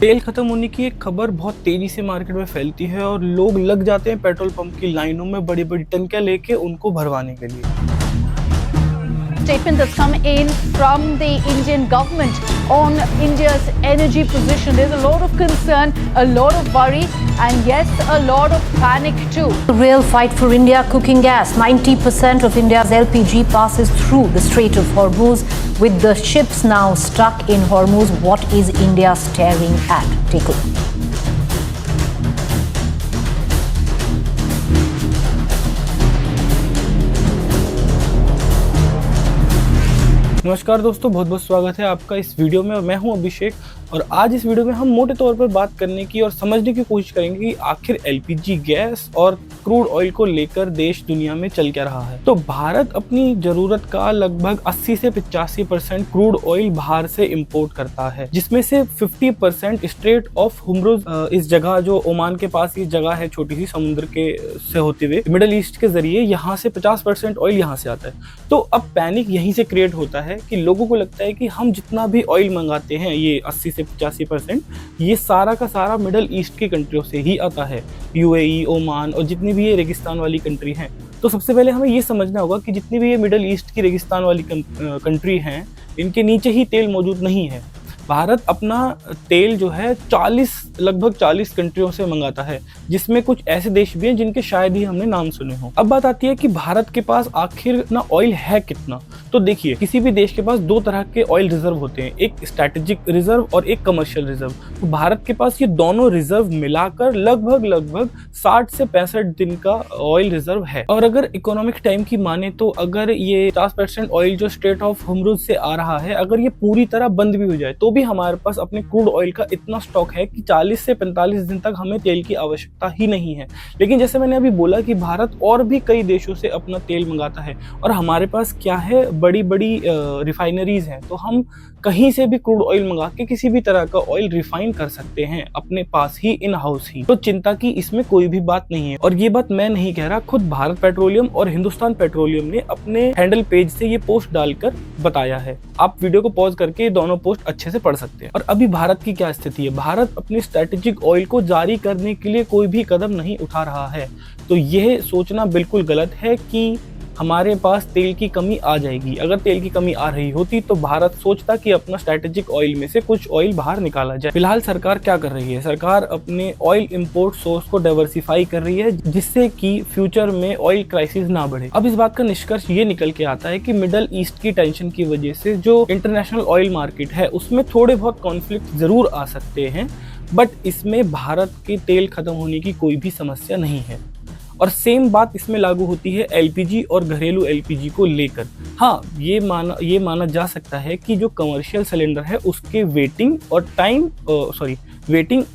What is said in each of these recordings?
तेल खत्म होने की एक खबर बहुत तेजी से मार्केट में फैलती है और लोग लग जाते हैं पेट्रोल पंप की लाइनों में बड़ी बड़ी टंकियां लेके उनको भरवाने के लिए। Statement that's come in from the Indian government on India's energy position. There's a lot of concern, a lot of worry, and yes, a lot of panic too. The real fight for India cooking gas. 90% of India's LPG passes through the Strait of Hormuz. With the ships now stuck in Hormuz, what is India staring at? Take a look. नमस्कार दोस्तों, बहुत बहुत स्वागत है आपका इस video में और मैं हूं अभिषेक। और आज इस वीडियो में हम मोटे तौर पर बात करने की और समझने की कोशिश करेंगे कि आखिर एलपीजी गैस और क्रूड ऑयल को लेकर देश दुनिया में चल क्या रहा है। तो भारत अपनी जरूरत का लगभग 80 से 85% क्रूड ऑयल बाहर से इंपोर्ट करता है, जिसमें से 50% स्ट्रेट ऑफ हुर्मुज, इस जगह जो ओमान के पास ये जगह है छोटी सी समुद्र के से होते हुए मिडल ईस्ट के जरिए यहाँ से 50% ऑयल यहाँ से आता है। तो अब पैनिक यहीं से क्रिएट होता है कि लोगों को लगता है कि हम जितना भी ऑयल मंगाते हैं ये 80 से 85% ये सारा का सारा मिडल ईस्ट की कंट्रियों से ही आता है, यूएई, ओमान और जितनी भी ये रेगिस्तान वाली कंट्री हैं। तो सबसे पहले हमें ये समझना होगा कि जितनी भी ये मिडल ईस्ट की रेगिस्तान वाली कंट्री हैं, इनके नीचे ही तेल मौजूद नहीं है। भारत अपना तेल जो है लगभग 40 कंट्रियों से मंगाता है, जिसमें कुछ ऐसे देश भी हैं जिनके शायद ही हमने नाम सुने हो। अब बात आती है कि भारत के पास आखिर ना ऑयल है कितना। तो देखिए, किसी भी देश के पास दो तरह के ऑयल रिजर्व होते हैं, एक स्ट्रैटेजिक रिजर्व और एक कमर्शियल रिजर्व। तो भारत के पास ये दोनों रिजर्व मिलाकर लगभग 60 से 65 दिन का ऑयल रिजर्व है। और अगर इकोनॉमिक टाइम की माने तो अगर ये 50% ऑयल जो स्ट्रेट ऑफ हुर्मुज से आ रहा है, अगर ये पूरी तरह बंद भी हो जाए तो भी हमारे पास अपने क्रूड ऑयल का इतना स्टॉक है कि 40 से 45 दिन तक हमें तेल की आवश्यकता ही नहीं है। लेकिन जैसे मैंने अभी बोला कि भारत और भी कई देशों से अपना तेल मंगाता है और हमारे पास क्या है, बड़ी बड़ी रिफाइनरीज हैं। तो हम कहीं से भी क्रूड ऑयल मंगा के किसी भी तरह का ऑयल रिफाइन कर सकते हैं अपने पास ही, इन हाउस ही। तो चिंता की इसमें कोई भी बात नहीं है। और ये बात मैं नहीं कह रहा, खुद भारत पेट्रोलियम और हिंदुस्तान पेट्रोलियम ने अपने हैंडल पेज से ये पोस्ट डालकर बताया है। आप वीडियो को पॉज करके दोनों पोस्ट अच्छे से पढ़ सकते हैं। और अभी भारत की क्या स्थिति है, भारत अपनी स्ट्रैटेजिक ऑयल को जारी करने के लिए कोई भी कदम नहीं उठा रहा है। तो यह सोचना बिल्कुल गलत है कि हमारे पास तेल की कमी आ जाएगी। अगर तेल की कमी आ रही होती तो भारत सोचता कि अपना स्ट्रैटेजिक ऑयल में से कुछ ऑयल बाहर निकाला जाए। फिलहाल सरकार क्या कर रही है, सरकार अपने ऑयल इंपोर्ट सोर्स को डाइवर्सिफाई कर रही है, जिससे कि फ्यूचर में ऑयल क्राइसिस ना बढ़े। अब इस बात का निष्कर्ष ये निकल के आता है कि मिडल ईस्ट की टेंशन की वजह से जो इंटरनेशनल ऑयल मार्केट है उसमें थोड़े बहुत कॉन्फ्लिक्ट जरूर आ सकते हैं, बट इसमें भारत के तेल खत्म होने की कोई भी समस्या नहीं है। और सेम बात इसमें लागू होती है एलपीजी और घरेलू एलपीजी को लेकर। हाँ, ये माना जा सकता है कि जो कमर्शियल सिलेंडर है उसके वेटिंग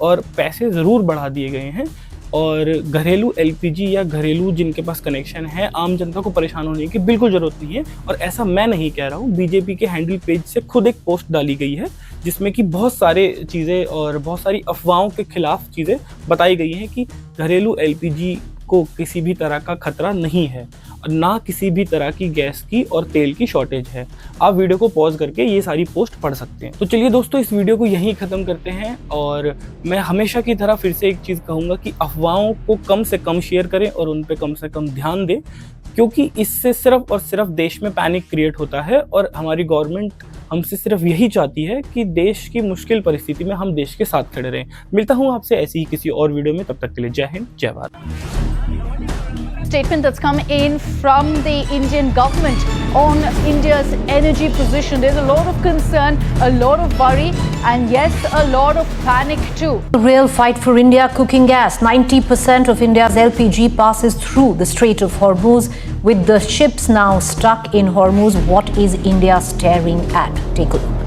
और पैसे ज़रूर बढ़ा दिए गए हैं। और घरेलू एलपीजी या घरेलू जिनके पास कनेक्शन है, आम जनता को परेशान होने की बिल्कुल ज़रूरत नहीं है। और ऐसा मैं नहीं कह रहा हूँ, बीजेपी के हैंडल पेज से खुद एक पोस्ट डाली गई है जिसमें कि बहुत सारे चीज़ें और बहुत सारी अफवाहों के खिलाफ चीज़ें बताई गई हैं कि घरेलू एलपीजी को किसी भी तरह का खतरा नहीं है और ना किसी भी तरह की गैस की और तेल की शॉर्टेज है। आप वीडियो को पॉज करके ये सारी पोस्ट पढ़ सकते हैं। तो चलिए दोस्तों, इस वीडियो को यहीं ख़त्म करते हैं। और मैं हमेशा की तरह फिर से एक चीज़ कहूँगा कि अफवाहों को कम से कम शेयर करें और उन पर कम से कम ध्यान दें, क्योंकि इससे सिर्फ और सिर्फ देश में पैनिक क्रिएट होता है। और हमारी गवर्नमेंट हमसे सिर्फ यही चाहती है कि देश की मुश्किल परिस्थिति में हम देश के साथ खड़े रहें। मिलता हूँ आपसे ऐसी ही किसी और वीडियो में, तब तक के लिए जय हिंद, जय Bharat. Statement that's come in from the Indian government on India's energy position. There's a lot of concern, a lot of worry, and yes, a lot of panic too. The real fight for India cooking gas. 90% of India's LPG passes through the Strait of Hormuz. With the ships now stuck in Hormuz, what is India staring at? Take a look.